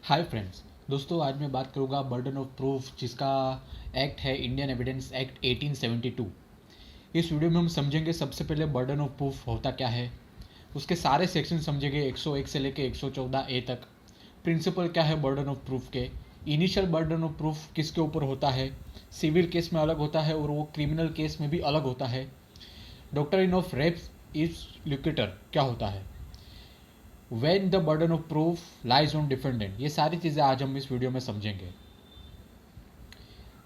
Hi friends. दोस्तों आज मैं बात करूँगा बर्डन ऑफ प्रूफ, जिसका एक्ट है इंडियन एविडेंस एक्ट 1872। इस वीडियो में हम समझेंगे सबसे पहले बर्डन ऑफ प्रूफ होता क्या है, उसके सारे सेक्शन समझेंगे 101 से लेकर 114 ए तक। प्रिंसिपल क्या है बर्डन ऑफ प्रूफ के, इनिशियल बर्डन ऑफ प्रूफ किसके ऊपर होता है, सिविल केस में अलग होता है और वो क्रिमिनल केस में भी अलग होता है। डॉक्ट्रिन ऑफ रेप्स इज लुकेटर क्या होता है, when the burden of proof lies on defendant, ये सारी चीज़ें आज हम इस वीडियो में समझेंगे।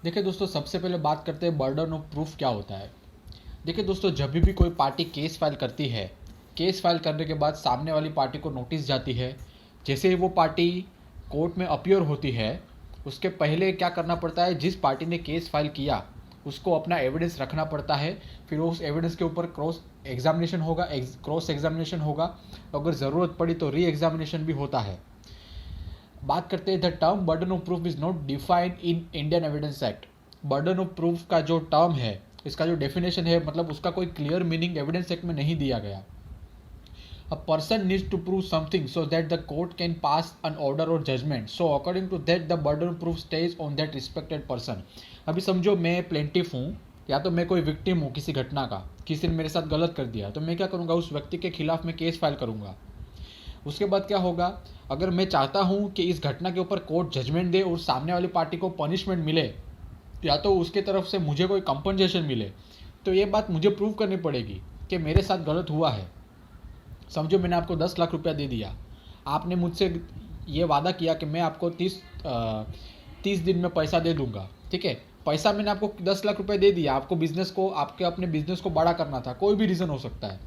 देखिए दोस्तों, सबसे पहले बात करते हैं बर्डन ऑफ प्रूफ क्या होता है। देखिए दोस्तों, जब भी कोई पार्टी केस फाइल करती है, केस फाइल करने के बाद सामने वाली पार्टी को नोटिस जाती है। जैसे ही वो पार्टी कोर्ट में अपीयर होती है, उसके पहले क्या करना पड़ता है, जिस पार्टी ने केस फाइल किया उसको अपना एविडेंस रखना पड़ता है। फिर उस एविडेंस के ऊपर क्रॉस एग्जामिनेशन होगा। अगर ज़रूरत पड़ी तो री एग्जामिनेशन भी होता है। बात करते हैं the term burden of proof is not defined in Indian evidence act. Burden of proof का जो टर्म है, इसका जो डेफिनेशन है, मतलब उसका कोई क्लियर मीनिंग एविडेंस एक्ट में नहीं दिया गया। A person needs to prove something so that the court can pass an order or judgment. So according to that the burden of proof stays on that respected person. अभी समझो मैं plaintiff हूँ या तो मैं कोई विक्टिम हूँ किसी घटना का, किसी ने मेरे साथ गलत कर दिया, तो मैं क्या करूँगा, उस व्यक्ति के खिलाफ मैं केस फाइल करूँगा। उसके बाद क्या होगा, अगर मैं चाहता हूँ कि इस घटना के ऊपर कोर्ट जजमेंट दे और सामने वाली पार्टी को पनिशमेंट मिले या तो उसके तरफ से मुझे कोई कंपनसेशन मिले, तो ये बात मुझे प्रूव करनी पड़ेगी कि मेरे साथ गलत हुआ है। समझो मैंने आपको 10 लाख रुपया दे दिया, आपने मुझसे ये वादा किया कि मैं आपको 30 दिन में पैसा दे दूंगा। ठीक है, पैसा मैंने आपको 10 लाख रुपया दे दिया, आपको बिजनेस को, आपके अपने बिजनेस को बड़ा करना था, कोई भी रीज़न हो सकता है।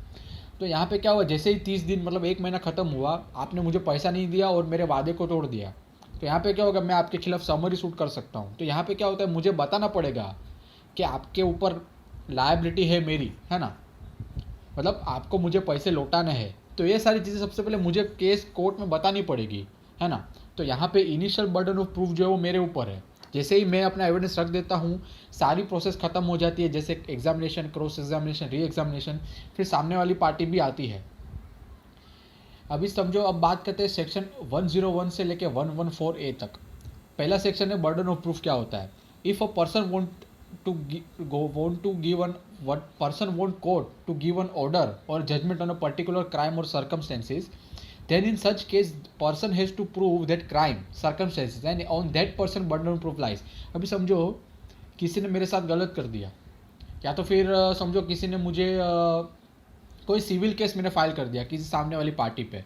तो यहाँ पे क्या हुआ, जैसे ही 30 दिन मतलब 1 महीना ख़त्म हुआ, आपने मुझे पैसा नहीं दिया और मेरे वादे को तोड़ दिया, तो यहाँ पे क्या होगा, मैं आपके खिलाफ समरी सूट कर सकता हूँ। तो यहाँ पे क्या होता है, मुझे बताना पड़ेगा कि आपके ऊपर लायबिलिटी है मेरी, है ना, मतलब आपको मुझे पैसे लौटाने हैं। तो ये सारी चीज़ें सबसे पहले मुझे केस कोर्ट में बतानी पड़ेगी, है ना। तो यहाँ पे इनिशियल बर्डन ऑफ प्रूफ जो है वो मेरे ऊपर है। जैसे ही मैं अपना एविडेंस रख देता हूँ, सारी प्रोसेस खत्म हो जाती है, जैसे examination, cross examination, re examination, फिर सामने वाली पार्टी भी आती है। अभी समझो, अब बात करते हैं सेक्शन 101 से लेकर 114A तक। पहला सेक्शन है बर्डन ऑफ प्रूफ क्या होता है। If a person want to give an what person want court to give an order or judgment on a particular crime or circumstances, then in such case person has to prove that crime circumstances and on that person burden of proof lies। अभी समझो किसी ने मेरे साथ गलत कर दिया, या तो फिर समझो किसी ने मुझे कोई सिविल केस मैंने फाइल कर दिया किसी सामने वाली पार्टी पे।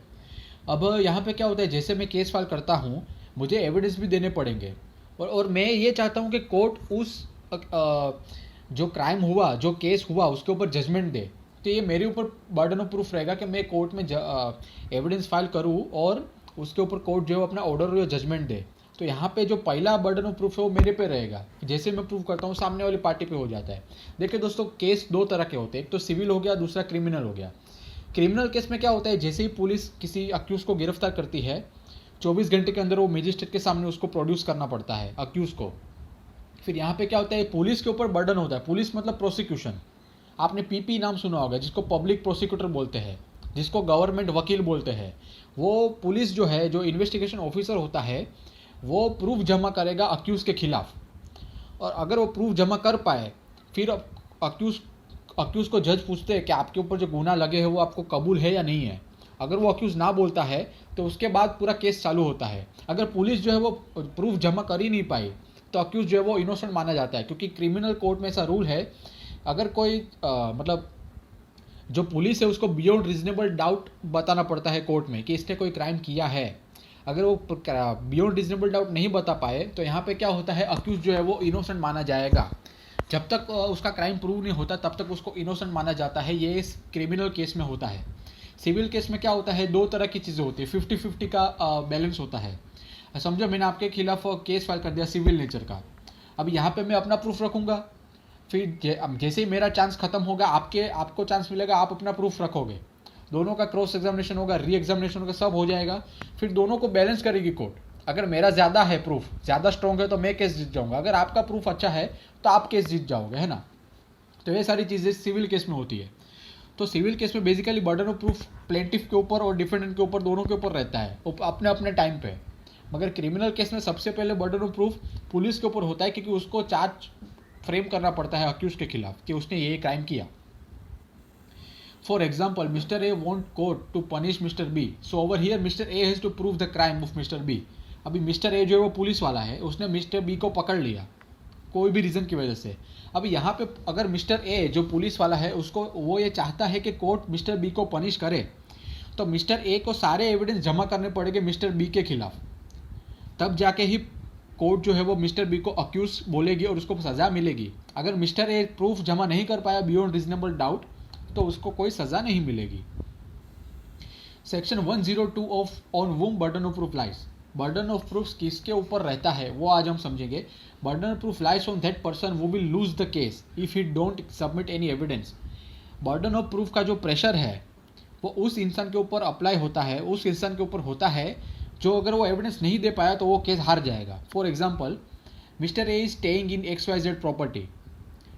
अब यहाँ पे क्या होता है, जैसे मैं केस फाइल करता हूँ, मुझे एविडेंस भी देने पड़ेंगे और मैं ये चाहता हूँ कि कोर्ट उस जो क्राइम हुआ, जो केस हुआ, उसके ऊपर जजमेंट दे। तो ये मेरे ऊपर बर्डन ऑफ प्रूफ रहेगा कि मैं कोर्ट में एविडेंस फाइल करूँ और उसके ऊपर कोर्ट जो है अपना ऑर्डर या जजमेंट दे। तो यहाँ पे जो पहला बर्डन ऑफ प्रूफ है वो मेरे पे रहेगा, जैसे मैं प्रूव करता हूँ सामने वाली पार्टी पे हो जाता है। देखिए दोस्तों, केस दो तरह के होते हैं, एक तो सिविल हो गया, दूसरा क्रिमिनल हो गया। क्रिमिनल केस में क्या होता है, जैसे ही पुलिस किसी अक्यूज को गिरफ्तार करती है, 24 घंटे के अंदर वो मजिस्ट्रेट के सामने उसको प्रोड्यूस करना पड़ता है अक्यूज को। फिर यहाँ पे क्या होता है, पुलिस के ऊपर बर्डन होता है। पुलिस मतलब प्रोसिक्यूशन, आपने पीपी नाम सुना होगा, जिसको पब्लिक प्रोसिक्यूटर बोलते हैं, जिसको गवर्नमेंट वकील बोलते हैं। वो पुलिस जो है, जो इन्वेस्टिगेशन ऑफिसर होता है, वो प्रूफ जमा करेगा अक्यूज़ के खिलाफ। और अगर वो प्रूफ जमा कर पाए, फिर अक्यूज़ को जज पूछते हैं कि आपके ऊपर जो गुनाह लगे हैं वो आपको कबूल है या नहीं है। अगर वो अक्यूज़ ना बोलता है तो उसके बाद पूरा केस चालू होता है। अगर पुलिस जो है वो प्रूफ जमा कर ही नहीं पाई तो अक्यूज जो है वो इनोसेंट माना जाता है, क्योंकि क्रिमिनल कोर्ट में ऐसा रूल है, अगर कोई मतलब जो पुलिस है उसको बियॉन्ड रीजनेबल डाउट बताना पड़ता है कोर्ट में कि इसने कोई क्राइम किया है। अगर वो बियॉन्ड रीजनेबल डाउट नहीं बता पाए तो यहाँ पे क्या होता है, अक्यूज जो है वो इनोसेंट माना जाएगा। जब तक उसका क्राइम प्रूव नहीं होता तब तक उसको इनोसेंट माना जाता है। ये इस क्रिमिनल केस में होता है। सिविल केस में क्या होता है, दो तरह की चीज़ें होती है, 50-50 का बैलेंस होता है। समझो मैंने आपके खिलाफ केस फाइल कर दिया सिविल नेचर का, अब यहाँ पे मैं अपना प्रूफ रखूँगा, फिर जैसे ही मेरा चांस खत्म होगा, आपको चांस मिलेगा, आप अपना प्रूफ रखोगे, दोनों का क्रॉस एग्जामिनेशन होगा, री एग्जामिनेशन होगा, सब हो जाएगा। फिर दोनों को बैलेंस करेगी कोर्ट। अगर मेरा ज़्यादा है, प्रूफ ज़्यादा स्ट्रॉन्ग है, तो मैं केस जीत जाऊँगा। अगर आपका प्रूफ अच्छा है तो आप केस जीत जाओगे, है ना। तो ये सारी चीज़ें सिविल केस में होती है। तो सिविल केस में basically burden of proof plaintiff के ऊपर और डिफेंडेंट के ऊपर, दोनों के ऊपर रहता है अपने अपने टाइम पे। मगर क्रिमिनल केस में सबसे पहले बर्डन ऑफ प्रूफ पुलिस के ऊपर होता है, क्योंकि उसको चार्ज फ्रेम करना पड़ता है अक्यूज के खिलाफ कि उसने ये क्राइम किया। For example, mister A want court to punish mister B, so over here mister A has to prove the crime of mister B. अभी मिस्टर ए जो है वो पुलिस वाला है, उसने मिस्टर बी को पकड़ लिया कोई भी रीज़न की वजह से। अभी यहाँ पे अगर मिस्टर ए जो पुलिस वाला है उसको वो ये चाहता है कि कोर्ट मिस्टर बी को पनिश करे, तो मिस्टर ए को सारे एविडेंस जमा करने पड़ेंगे मिस्टर बी के खिलाफ, तब जाके ही कोर्ट जो है वो मिस्टर बी को अक्यूज बोलेगी और उसको सज़ा मिलेगी। अगर मिस्टर ए प्रूफ जमा नहीं कर पाया बियॉन्ड रीजनेबल डाउट, तो उसको कोई सज़ा नहीं मिलेगी। Section 102 of on whom burden of proof lies. Burden of proof किसके ऊपर रहता है वो आज हम समझेंगे। Burden of proof lies on that person वो will lose the case if he don't submit any evidence. Burden of proof का जो प्रेशर है वो उस इंसान के ऊपर अप्लाई होता है, उस इंसान के ऊपर होता है जो अगर वो एविडेंस नहीं दे पाया तो वो केस हार जाएगा। For example, mister A is staying in XYZ property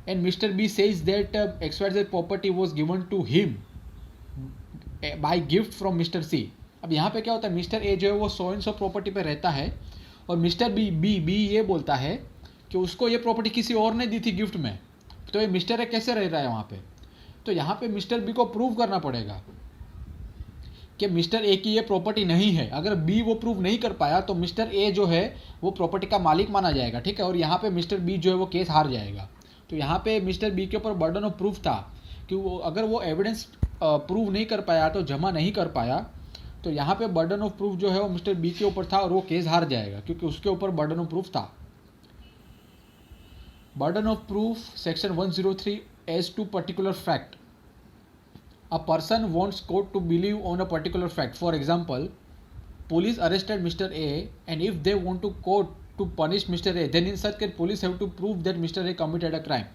and mister B says that XYZ property was given to him by gift from mister C. अब यहाँ पे क्या होता है, मिस्टर ए जो है वो सो एंड सो प्रॉपर्टी पे रहता है और मिस्टर बी ये बोलता है कि उसको ये प्रॉपर्टी किसी और ने दी थी गिफ्ट में, तो ये मिस्टर ए कैसे रह रहा है वहाँ पे। तो यहाँ पे मिस्टर बी को प्रूव करना पड़ेगा कि मिस्टर ए की ये प्रॉपर्टी नहीं है। अगर बी वो प्रूव नहीं कर पाया तो मिस्टर ए जो है वो प्रॉपर्टी का मालिक माना जाएगा, ठीक है, और यहाँ पे मिस्टर बी जो है वो केस हार जाएगा। तो यहाँ पे मिस्टर बी के ऊपर बर्डन ऑफ प्रूफ था कि वो अगर वो एविडेंस प्रूव नहीं कर पाया, तो जमा नहीं कर पाया, तो यहाँ पे बर्डन ऑफ प्रूफ जो है वो मिस्टर बी के ऊपर था और वो केस हार जाएगा क्योंकि उसके ऊपर बर्डन ऑफ प्रूफ था। Burden of proof section 103 as to particular fact. A person wants court to believe on a particular fact. For example, police arrested Mr. A, and if they want to court to punish Mr. A, then in such case police have to prove that Mr. A committed a crime.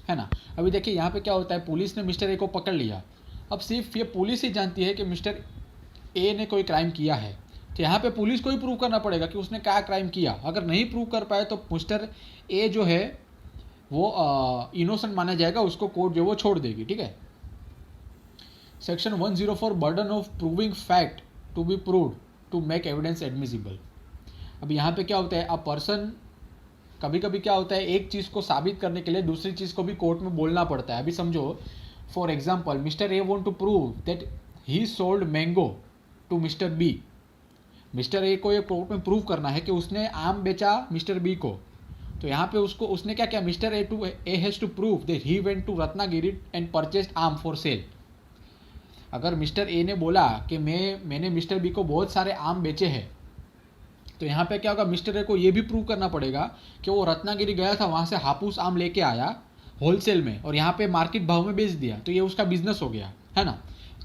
है ना। अभी देखिए यहाँ पे क्या होता है, police ने मिस्टर ए को पकड़ लिया। अब सिर्फ ये पुलिस ही जानती है कि मिस्टर ए ने कोई क्राइम किया है, तो यहाँ पे पुलिस को ही प्रूव करना पड़ेगा कि उसने क्या क्राइम किया। अगर नहीं प्रूव कर पाए तो मिस्टर ए जो है वो इनोसेंट माना जाएगा, उसको कोर्ट जो वो छोड़ देगी, ठीक है। Section 104 burden of proving fact to be proved to make evidence admissible. अब यहाँ पे क्या होता है, अ पर्सन कभी कभी क्या होता है, एक चीज़ को साबित करने के लिए दूसरी चीज़ को भी कोर्ट में बोलना पड़ता है। अभी समझो, for example, mister A want to prove that he sold mango to mister B. Mister A को ये कोर्ट में प्रूव करना है कि उसने आम बेचा मिस्टर बी को, तो यहाँ पे उसने क्या किया, mister A has to prove that he went to Ratnagiri and purchased aam for sale. अगर मिस्टर ए ने बोला कि मैंने मिस्टर बी को बहुत सारे आम बेचे हैं, तो यहाँ पे क्या होगा, मिस्टर ए को ये भी प्रूव करना पड़ेगा कि वो रत्नागिरी गया था, वहाँ से हापूस आम लेके आया होलसेल में और यहाँ पे मार्केट भाव में बेच दिया, तो ये उसका बिजनेस हो गया, है ना।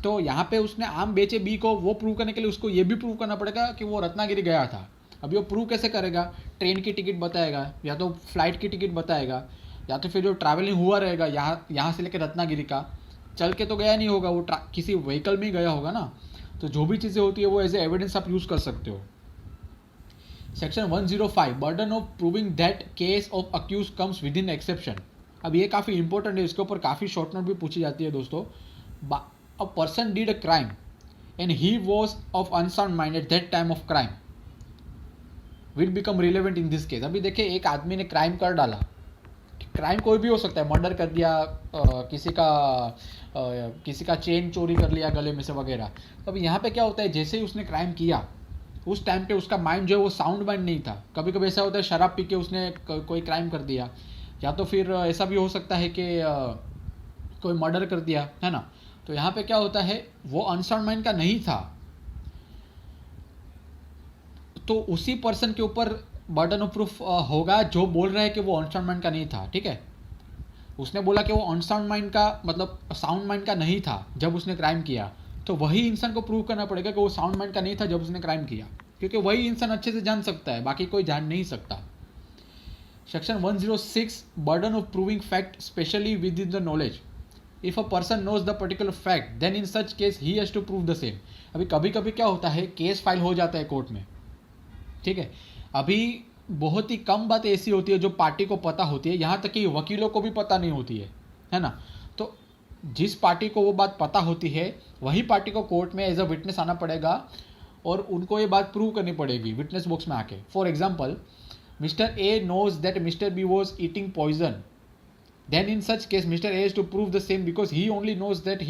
तो यहाँ पे उसने आम बेचे बी को, वो प्रूव करने के लिए उसको ये भी प्रूव करना पड़ेगा कि वो रत्नागिरी गया था। अभी वो प्रूव कैसे करेगा, ट्रेन की टिकट बताएगा या तो फ्लाइट की टिकट बताएगा या तो फिर जो ट्रैवलिंग हुआ रहेगा यहाँ से लेकर रत्नागिरी का, चल के तो गया नहीं होगा, वो किसी व्हीकल में ही गया होगा ना। तो जो भी चीज़ें होती है वो एज ए एविडेंस आप यूज़ कर सकते हो। Section 105 burden of proving that case of accused comes within exception. अब ये काफ़ी इंपॉर्टेंट है, इसके ऊपर काफ़ी शॉर्ट नोट भी पूछी जाती है दोस्तों। A person did a crime and he was of unsound mind at that time of crime will become relevant in this case. अभी देखिए, एक आदमी ने क्राइम कर डाला, क्राइम कोई भी हो सकता है, मर्डर कर दिया, किसी का चेन चोरी कर लिया गले में से वगैरह। तो अभी यहाँ पे क्या होता है, जैसे ही उसने क्राइम किया उस टाइम पे उसका माइंड जो है वो साउंड माइंड नहीं था। कभी कभी ऐसा होता है, शराब पी के उसने कोई क्राइम कर दिया, या तो फिर ऐसा भी हो सकता है कि कोई मर्डर कर दिया, है ना। तो यहाँ पे क्या होता है, वो अनसाउंड माइंड का नहीं था, तो उसी पर्सन के ऊपर बर्डन ऑफ प्रूफ होगा जो बोल रहा है कि वो अनसाउंड माइंड का नहीं था, ठीक है। उसने बोला कि वो अनसाउंड माइंड का मतलब साउंड माइंड का नहीं था जब उसने क्राइम किया, तो वही इंसान को प्रूव करना पड़ेगा कि वो साउंड माइंड का नहीं था जब उसने क्राइम किया, क्योंकि वही इंसान अच्छे से जान सकता है, बाकी कोई जान नहीं सकता। Section 106 burden of proving fact specially within the knowledge. If a person knows the particular fact then in such case he has to prove the same. अभी कभी कभी क्या होता है, केस फाइल हो जाता है कोर्ट में, ठीक है। अभी बहुत ही कम बातें ऐसी होती है जो पार्टी को पता होती है, यहाँ तक कि वकीलों को भी पता नहीं होती है ना। तो जिस पार्टी को वो बात पता होती है वही पार्टी को कोर्ट में एज अ विटनेस आना पड़ेगा और उनको ये बात प्रूव करनी पड़ेगी विटनेस बॉक्स में आके. For example, mister A knows that mister B was eating poison. Then in such case Mr. A has to prove the same because he only knows that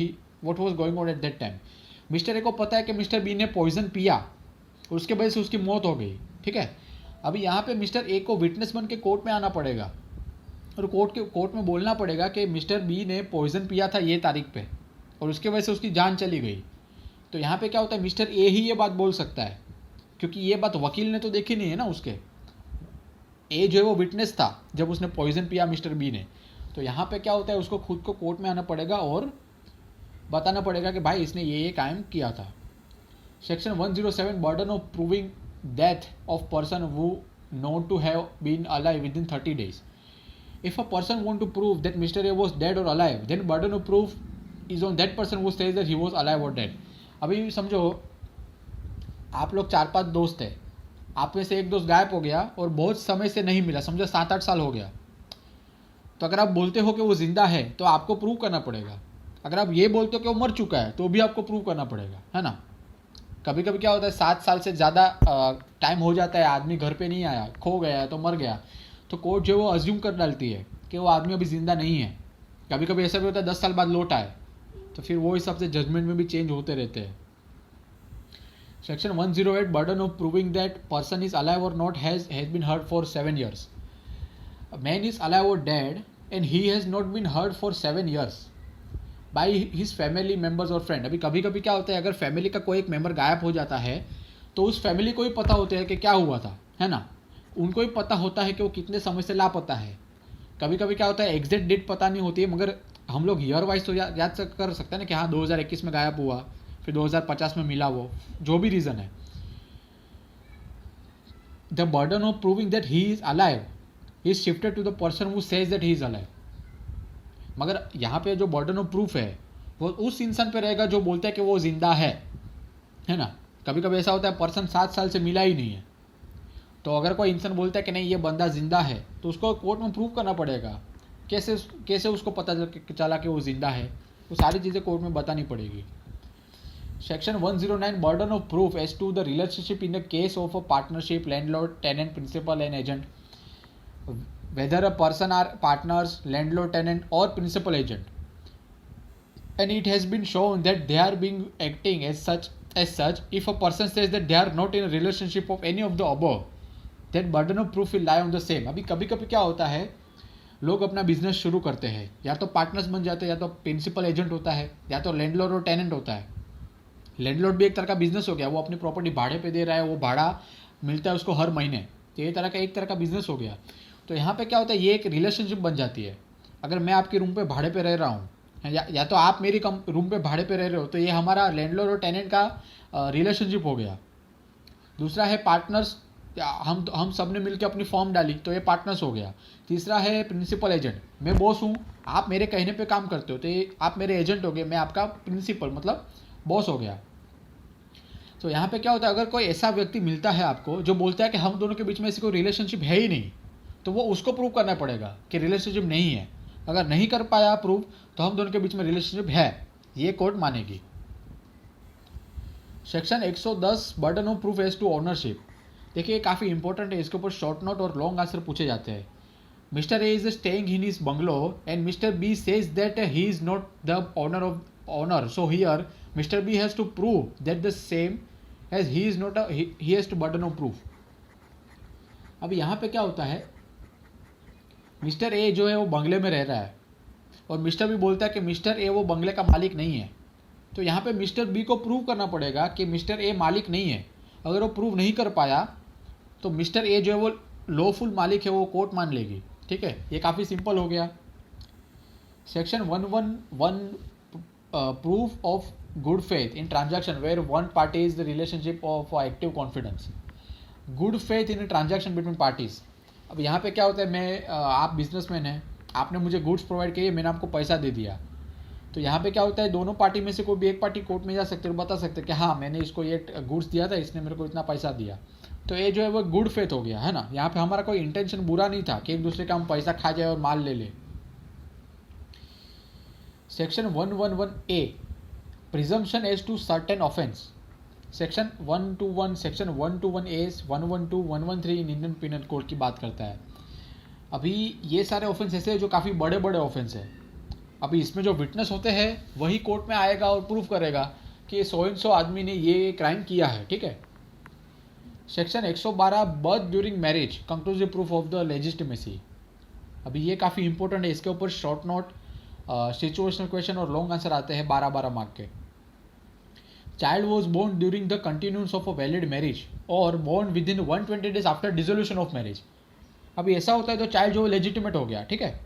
what was going on at that time. Mister A को पता है कि mister B ने poison पिया और उसके वजह से उसकी मौत हो गई. ठीक है, अभी यहाँ पे मिस्टर ए को विटनेस बन के कोर्ट में आना पड़ेगा और कोर्ट में बोलना पड़ेगा कि मिस्टर बी ने पॉइजन पिया था ये तारीख पे और उसके वजह से उसकी जान चली गई. तो यहाँ पे क्या होता है, मिस्टर ए ही ये बात बोल सकता है क्योंकि ये बात वकील ने तो देखी नहीं है ना. उसके ए जो है वो विटनेस था जब उसने पॉइजन पिया मिस्टर बी ने. तो यहाँ पे क्या होता है, उसको खुद को कोर्ट में आना पड़ेगा और बताना पड़ेगा कि भाई इसने ये कायम किया था. Section 107 burden of proving death of person who known to have been alive within 30 days. If a person want to prove that mister A was dead और alive, then burden of proof is on that person who says that he was alive और dead. अभी समझो आप लोग 4-5 दोस्त है, आप में से एक दोस्त गायब हो गया और बहुत समय से नहीं मिला, समझो 7-8 साल हो गया. तो अगर आप बोलते हो कि वो जिंदा है तो आपको प्रूव करना पड़ेगा. अगर आप ये बोलते हो कि वो मर चुका है तो भी आपको प्रूव करना पड़ेगा, है ना. कभी कभी क्या होता है 7 साल से ज़्यादा टाइम हो जाता है, आदमी घर पे नहीं आया, खो गया तो मर गया, तो कोर्ट जो है वो अज्यूम कर डालती है कि वो आदमी अभी ज़िंदा नहीं है. कभी कभी ऐसा भी होता है 10 साल बाद लौट आए, तो फिर वो हिसाब से जजमेंट में भी चेंज होते रहते हैं. Section 108 burden of proving that person is alive और not has been heard for 7 years. A man is alive or dead and he has not been heard for 7 years by his family members or friend. अभी कभी कभी क्या होता है, अगर family का कोई एक मेंबर गायब हो जाता है तो उस फैमिली को ही पता होता है कि क्या हुआ था, है ना. उनको ही पता होता है कि वो कितने समय से लापता है. कभी कभी क्या होता है एग्जैक्ट डेट पता नहीं होती है, मगर हम लोग ईयर वाइज तो याद कर सकते हैं ना कि हाँ 2021 में गायब हुआ, फिर 2050 में मिला, वो जो भी रीज़न है. The burden of proving that he is alive is shifted to the person who says that he is alive. मगर यहाँ पे जो बर्डन ऑफ प्रूफ है वो उस इंसान पे रहेगा जो बोलता है कि वो जिंदा है ना. कभी कभी ऐसा होता है पर्सन 7 साल से मिला ही नहीं है, तो अगर कोई इंसान बोलता है कि नहीं ये बंदा जिंदा है तो उसको कोर्ट में प्रूव करना पड़ेगा. कैसे उसको पता चला कि वो जिंदा है, वो सारी चीज़ें कोर्ट में बतानी पड़ेगी. Section 109 burden of proof as to the relationship in the case of a partnership landlord tenant principal and agent. Whether a person are partners, landlord, tenant or principal agent, and it has been shown that they are being acting as such. If a person says that they are not in a relationship of any of the above, then burden of proof will lie on the same. अभी कभी कभी क्या होता है, लोग अपना business शुरू करते हैं, या तो पार्टनर्स बन जाते हैं, या तो प्रिंसिपल एजेंट होता है, या तो लैंडलॉर्ड और टेनेंट होता है. लैंडलॉर्ड भी एक तरह का बिजनेस हो गया, वो अपनी प्रॉपर्टी भाड़े पे दे रहा है, वो भाड़ा मिलता है उसको हर महीने, तो ये एक तरह का बिजनेस हो गया. तो यहाँ पे क्या होता है, ये एक रिलेशनशिप बन जाती है. अगर मैं आपके रूम पे भाड़े पे रह रहा हूँ या तो आप मेरी रूम पे भाड़े पे रह रहे हो, तो ये हमारा लैंडलॉर्ड और टेनेंट का रिलेशनशिप हो गया. दूसरा है पार्टनर्स, हम सब ने मिलकर अपनी फॉर्म डाली तो ये पार्टनर्स हो गया. तीसरा है प्रिंसिपल एजेंट, मैं बॉस हूँ, आप मेरे कहने पे काम करते हो, तो ये आप मेरे एजेंट हो गए, मैं आपका प्रिंसिपल मतलब बॉस हो गया. तो यहाँ पे क्या होता है, अगर कोई ऐसा व्यक्ति मिलता है आपको जो बोलता है कि हम दोनों के बीच में ऐसी कोई रिलेशनशिप है ही नहीं, तो वो उसको प्रूव करना पड़ेगा कि रिलेशनशिप नहीं है. अगर नहीं कर पाया प्रूव तो हम दोनों के बीच में रिलेशनशिप है, ये कोर्ट मानेगी. Section 110 burden of proof as to ownership. देखिए काफ़ी इंपॉर्टेंट है, इसके ऊपर शॉर्ट नोट और लॉन्ग आंसर पूछे जाते हैं. Mister A is staying in his bungalow and mister B says that he is not the owner, so here mister B has to prove that the same as he is not, he has to burden of proof. अब यहाँ पे क्या होता है, mister A जो है वो बंगले में रह रहा है और मिस्टर बी बोलता है कि मिस्टर ए वो बंगले का मालिक नहीं है. तो यहाँ पे मिस्टर बी को प्रूव करना पड़ेगा कि मिस्टर ए मालिक नहीं है. अगर वो प्रूव नहीं कर पाया तो मिस्टर ए जो है वो लॉफुल मालिक है, वो कोर्ट मान लेगी. ठीक है, ये काफ़ी सिंपल हो गया. Section 111 proof of good faith in transaction where one party is the relationship of active confidence. Good faith in transaction between parties. अब यहाँ पे क्या होता है, मैं आप बिजनेसमैन हैं, आपने मुझे गुड्स प्रोवाइड किए, मैंने आपको पैसा दे दिया. तो यहाँ पे क्या होता है, दोनों पार्टी में से कोई भी एक पार्टी कोर्ट में जा सकते और बता सकते कि हाँ मैंने इसको ये गुड्स दिया था, इसने मेरे को इतना पैसा दिया. तो ये जो है वो गुड फेथ हो गया, है ना. यहाँ पे हमारा कोई इंटेंशन बुरा नहीं था कि एक दूसरे का हम पैसा खा जाए और माल ले ले. Section 111A presumption as to certain offence. Section 121, section 121A, 112, 113 in Indian penal code की बात करता है। अभी ये सारे ऑफेंस ऐसे हैं जो काफ़ी बड़े बड़े ऑफेंस हैं। अभी इसमें जो विटनेस होते हैं वही कोर्ट में आएगा और प्रूफ करेगा कि सो एंड सो आदमी ने ये क्राइम किया है, ठीक है। Section 112 birth during marriage conclusive proof of the legitimacy. अभी ये काफ़ी इंपॉर्टेंट है, इसके ऊपर शॉर्ट नोट, सिचुएशनल क्वेश्चन और लॉन्ग आंसर आते हैं 12-12 मार्क के। Child was born during the continuous of a valid marriage और born within 120 days after dissolution of marriage. अभी ऐसा होता है तो चाइल्ड जो लेजिटिमेट हो गया, ठीक है।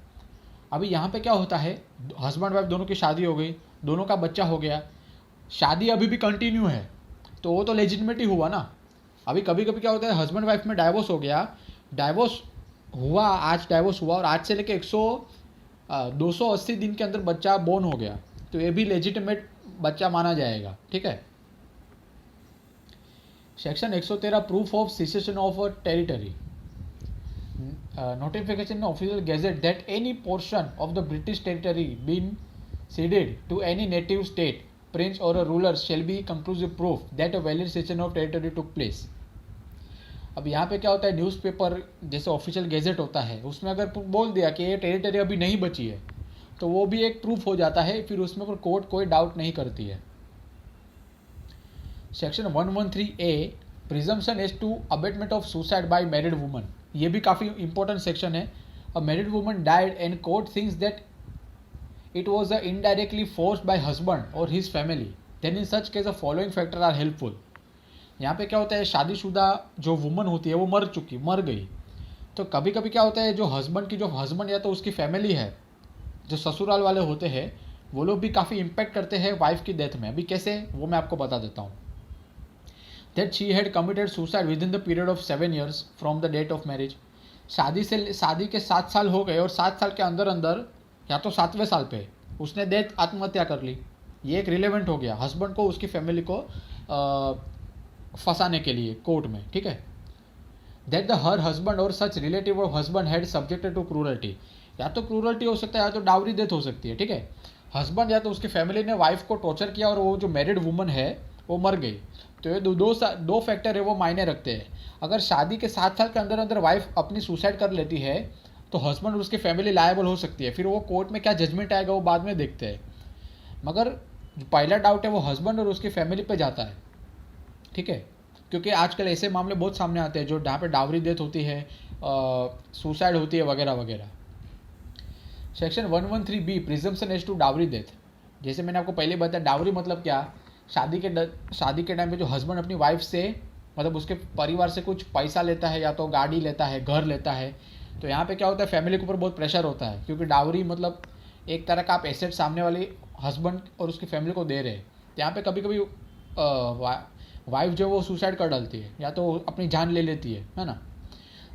अभी यहाँ पे क्या होता है, हस्बैंड वाइफ दोनों की शादी हो गई, दोनों का बच्चा हो गया, शादी अभी भी कंटिन्यू है, तो वो तो लेजिटिमेट ही हुआ ना। अभी कभी कभी क्या होता है, हस्बैंड वाइफ में डाइवोर्स हो गया, डाइवोर्स हुआ, आज डाइवोर्स हुआ और आज से लेके 280 दिन के अंदर बच्चा बोर्न हो गया, तो ये भी लेजिटिमेट बच्चा माना जाएगा, ठीक है। Section 113 proof of cessation of a territory. notification in official gazette that any portion of the British territory been ceded to any native state, prince or a ruler shall be conclusive proof that a valid cession of territory took place। अब यहाँ पे क्या होता है, newspaper जैसे official gazette होता है उसमें अगर बोल दिया कि ये टेरिटरी अभी नहीं बची है तो वो भी एक प्रूफ हो जाता है, फिर उसमें पर कोर्ट कोई डाउट नहीं करती है। Section 113A presumption as to abetment of suicide by married woman. ये भी काफ़ी इंपॉर्टेंट सेक्शन है। A married woman died and court thinks that it was indirectly forced by husband और his family, then in such case the following factor are helpful. यहाँ पे क्या होता है, शादीशुदा जो वुमन होती है वो मर गई, तो कभी कभी क्या होता है, जो हस्बैंड या तो उसकी फैमिली है, जो ससुराल वाले होते हैं, वो लोग भी काफ़ी इम्पैक्ट करते हैं वाइफ की डेथ में। अभी कैसे, वो मैं आपको बता देता हूँ। that she had committed suicide within the period of 7 years from the date of marriage। शादी के 7 साल हो गए और 7 साल के अंदर अंदर या तो 7वें साल पे उसने आत्महत्या कर ली। ये एक रिलेवेंट हो गया हस्बैंड को, उसकी फैमिली को फंसाने के लिए कोर्ट में, ठीक है। दैट द हर हस्बैंड और such relative of husband had subjected to cruelty. या तो क्रूरल्टी हो सकता है या तो डाउरी डेथ हो सकती है, ठीक है। हस्बैंड या तो उसकी फैमिली ने वाइफ को टॉर्चर किया और वो जो मैरिड वुमन है वो मर गई, तो ये दो फैक्टर है वो मायने रखते हैं। अगर शादी के 7 साल के अंदर अंदर वाइफ अपनी सुसाइड कर लेती है तो हस्बैंड और उसकी फैमिली लायबल हो सकती है, फिर वो कोर्ट में क्या जजमेंट आएगा वो बाद में देखते हैं। मगर जो पहला डाउट है वो हस्बैंड और उसकी फैमिली पे जाता है, ठीक है, क्योंकि आजकल ऐसे मामले बहुत सामने आते हैं जो जहाँ पे डावरी डेथ होती है, सुसाइड होती है वगैरह वगैरह। Section 113B presumption as to dowry death. जैसे मैंने आपको पहले बताया, डावरी मतलब क्या, शादी के टाइम पे जो हस्बैंड अपनी वाइफ से मतलब उसके परिवार से कुछ पैसा लेता है, या तो गाड़ी लेता है, घर लेता है, तो यहाँ पे क्या होता है, फैमिली के ऊपर बहुत प्रेशर होता है, क्योंकि डावरी मतलब एक तरह का आप एसेट सामने वाले हस्बैंड और उसकी फैमिली को दे रहे हैं। तो यहाँ पे कभी कभी वाइफ जो वो सुसाइड कर डालती है या तो अपनी जान ले लेती है ना।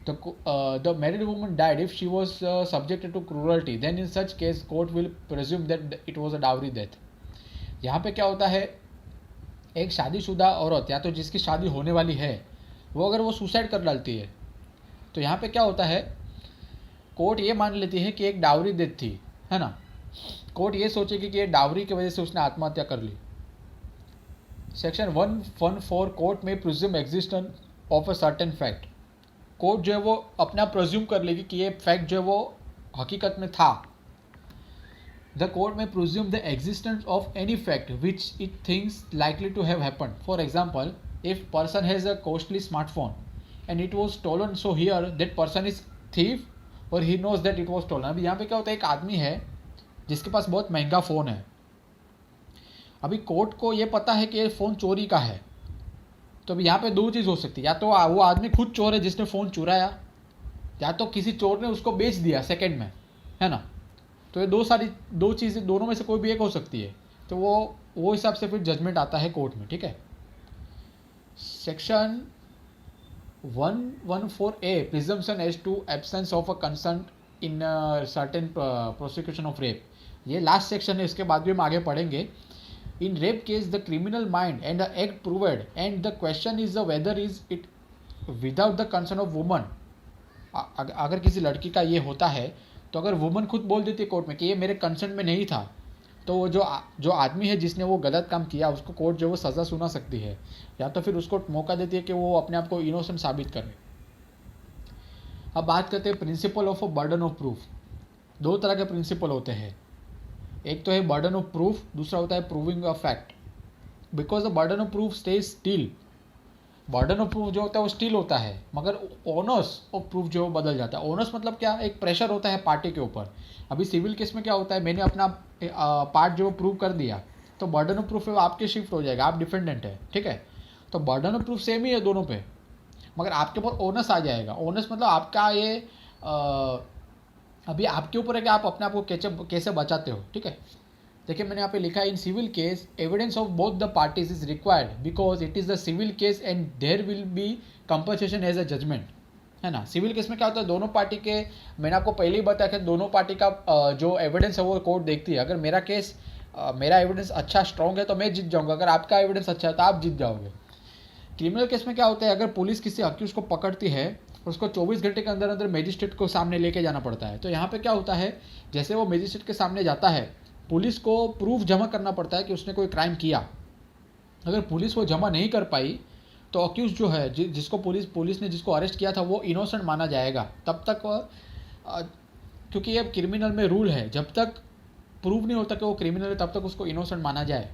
तो the married woman died if she was subjected to cruelty, then in such case court will presume that it was a dowry death. यहाँ पे क्या होता है, एक शादीशुदा औरत या तो जिसकी शादी होने वाली है वो अगर वो सुसाइड कर डालती है तो यहाँ पे क्या होता है, कोर्ट ये मान लेती है कि एक डावरी डेथ थी, है ना। कोर्ट ये सोचेगी कि ये डावरी की वजह से उसने आत्महत्या कर ली। सेक्शन 114 कोर्ट में presume existence of a certain fact. Court जो है वो अपना प्रिज्यूम कर लेगी कि ये फैक्ट जो है वो हकीकत में था। The court may presume the existence of any fact which it thinks likely to have happened. For example, if person has a costly smartphone and it was stolen, so here that person is thief or he knows that it was stolen। अभी यहाँ पे क्या होता है, एक आदमी है जिसके पास बहुत महंगा फ़ोन है, अभी कोर्ट को ये पता है कि ये फ़ोन चोरी का है, तो अभी यहाँ पे दो चीज़ हो सकती है, या तो वो आदमी खुद चोर है जिसने फ़ोन चुराया, या तो किसी चोर ने उसको बेच दिया सेकेंड में, है ना। तो ये दो चीज़ें दोनों में से कोई भी एक हो सकती है, तो वो हिसाब से फिर जजमेंट आता है कोर्ट में, ठीक है। Section 114A presumption as to absence of a concern in certain prosecution of rape. ये लास्ट सेक्शन है, इसके बाद भी हम आगे पढ़ेंगे। In rape case the criminal mind and the act proved and the question is the whether is it without the concern of woman. अगर किसी लड़की का ये होता है तो अगर वुमन खुद बोल देती है कोर्ट में कि ये मेरे कंसर्न में नहीं था, तो वो जो आदमी है जिसने वो गलत काम किया उसको कोर्ट जो वो सज़ा सुना सकती है, या तो फिर उसको मौका देती है कि वो अपने आप को इनोसेंट साबित करे। अब बात करते हैं principle of burden of proof. दो तरह के प्रिंसिपल होते हैं, एक तो है बर्डन ऑफ प्रूफ, दूसरा होता है proving a fact. Because the burden of proof stage still, burden of proof जो होता है वो स्टिल होता है, मगर ओनर्स ऑफ प्रूफ जो बदल जाता है। ओनर्स मतलब क्या, एक प्रेशर होता है पार्टी के ऊपर। अभी सिविल केस में क्या होता है, मैंने अपना पार्ट जो प्रूव कर दिया, तो बर्डन ऑफ प्रूफ आपके शिफ्ट हो जाएगा, आप डिफेंडेंट है, ठीक है। तो बर्डन ऑफ प्रूफ सेम ही है दोनों पे, मगर आपके ऊपर ओनर्स आ जाएगा। ओनर्स मतलब आपका ये अभी आपके ऊपर है कि आप अपने आप को कैसे बचाते हो, ठीक है। देखिए मैंने यहाँ पे लिखा है, in civil case evidence of both the parties is required because it is the civil case and there will be compensation as a judgement, है ना। सिविल केस में क्या होता है, दोनों पार्टी के, मैंने आपको पहले ही बताया कि दोनों पार्टी का जो एविडेंस है वो कोर्ट देखती है। अगर मेरा केस मेरा एविडेंस अच्छा स्ट्रॉन्ग है तो मैं जीत जाऊँगा, अगर आपका एविडेंस अच्छा है तो आप जीत जाओगे। क्रिमिनल केस में क्या होता है, अगर पुलिस किसी अक्यूज को पकड़ती है उसको 24 घंटे के अंदर अंदर मजिस्ट्रेट को सामने लेके जाना पड़ता है। तो यहाँ पे क्या होता है, जैसे वो मजिस्ट्रेट के सामने जाता है, पुलिस को प्रूफ जमा करना पड़ता है कि उसने कोई क्राइम किया। अगर पुलिस वो जमा नहीं कर पाई तो अक्यूज जो है, जिसको पुलिस ने जिसको अरेस्ट किया था वो इनोसेंट माना जाएगा तब तक, क्योंकि ये क्रिमिनल में रूल है, जब तक प्रूव नहीं होता कि वो क्रिमिनल है तब तक उसको इनोसेंट माना जाए।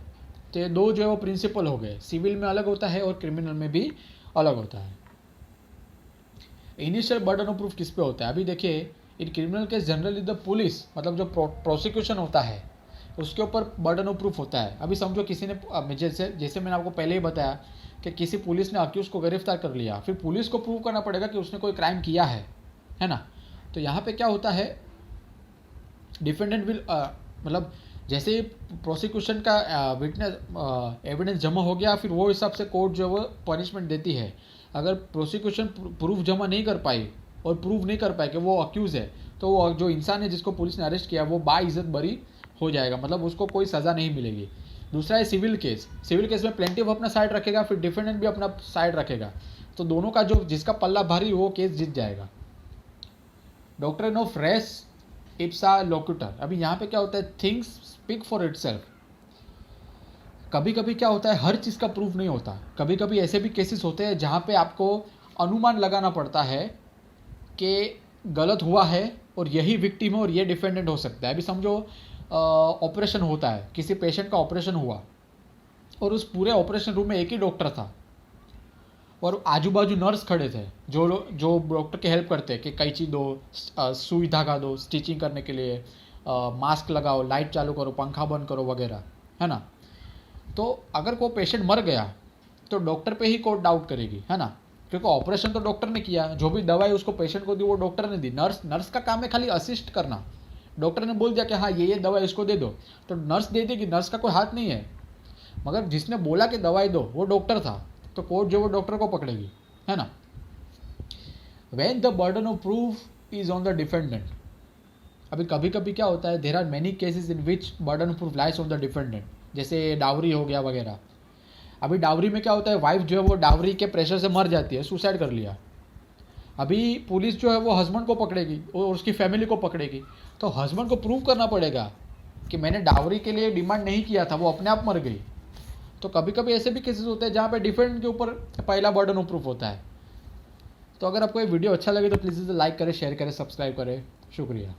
तो ये दो जो है वो प्रिंसिपल हो गए, सिविल में अलग होता है और क्रिमिनल में भी अलग होता है। इनिशियल बर्डन ऑफ प्रूफ किस पे होता है, अभी देखिए in criminal case generally the police, मतलब जो प्रोसिक्यूशन होता है उसके ऊपर बर्डन ऑफ प्रूफ होता है। अभी समझो किसी ने, जैसे मैंने आपको पहले ही बताया कि किसी पुलिस ने अक्यूज को गिरफ्तार कर लिया, फिर पुलिस को प्रूव करना पड़ेगा कि उसने कोई क्राइम किया है ना। तो यहाँ पे क्या होता है, डिफेंडेंट विल मतलब जैसे ही प्रोसिक्यूशन का विटनेस एविडेंस जमा हो गया, फिर वो हिसाब से कोर्ट जो है वो पनिशमेंट देती है। अगर प्रोसिक्यूशन प्रूफ जमा नहीं कर पाई और प्रूव नहीं कर पाए कि वो अक्यूज़ है, तो वो जो इंसान है जिसको पुलिस ने अरेस्ट किया वो बाइज्जत बरी हो जाएगा, मतलब उसको कोई सज़ा नहीं मिलेगी। दूसरा है सिविल केस। सिविल केस में प्लेंटिफ अपना साइड रखेगा, फिर डिफेंडेंट भी अपना साइड रखेगा, तो दोनों का जो जिसका पल्ला भारी वो केस जीत जाएगा। Doctrine of res ipsa loquitur. अभी यहाँ पे क्या होता है, थिंग्स स्पीक फॉर इटसेल्फ। कभी कभी क्या होता है, हर चीज़ का प्रूफ नहीं होता। कभी कभी ऐसे भी केसेस होते हैं जहाँ पे आपको अनुमान लगाना पड़ता है कि गलत हुआ है और यही विक्टिम है और ये डिफेंडेंट हो सकता है। अभी समझो ऑपरेशन होता है, किसी पेशेंट का ऑपरेशन हुआ और उस पूरे ऑपरेशन रूम में एक ही डॉक्टर था और आजू बाजू नर्स खड़े थे जो डॉक्टर की हेल्प करते हैं कि कैंची दो, सुई धागा दो स्टिचिंग करने के लिए, मास्क लगाओ, लाइट चालू करो, पंखा बंद करो वगैरह, है ना। तो अगर कोई पेशेंट मर गया तो डॉक्टर पे ही कोर्ट डाउट करेगी, है ना, क्योंकि ऑपरेशन तो डॉक्टर ने किया, जो भी दवाई उसको पेशेंट को दी वो डॉक्टर ने दी। नर्स का काम है खाली असिस्ट करना। डॉक्टर ने बोल दिया कि हाँ ये दवा इसको दे दो, तो नर्स दे देगी, नर्स का कोई हाथ नहीं है। मगर जिसने बोला कि दवाई दो वो डॉक्टर था, तो कोर्ट जो वो डॉक्टर को पकड़ेगी, है ना। When the burden of proof is on the defendant. अभी कभी कभी क्या होता है, there are many cases in which burden of proof lies on the defendant, जैसे डावरी हो गया वगैरह। अभी डावरी में क्या होता है, वाइफ जो है वो डावरी के प्रेशर से मर जाती है, सुसाइड कर लिया। अभी पुलिस जो है वो हस्बैंड को पकड़ेगी और उसकी फैमिली को पकड़ेगी, तो हस्बैंड को प्रूव करना पड़ेगा कि मैंने डावरी के लिए डिमांड नहीं किया था, वो अपने आप मर गई। तो कभी कभी ऐसे भी केसेस होते हैं जहाँ पे डिफेंडेंट के ऊपर पहला बर्डन ऑफ प्रूफ होता है। तो अगर आपको ये वीडियो अच्छा लगे तो प्लीज़ इसे लाइक करें, शेयर करें, सब्सक्राइब करें। शुक्रिया।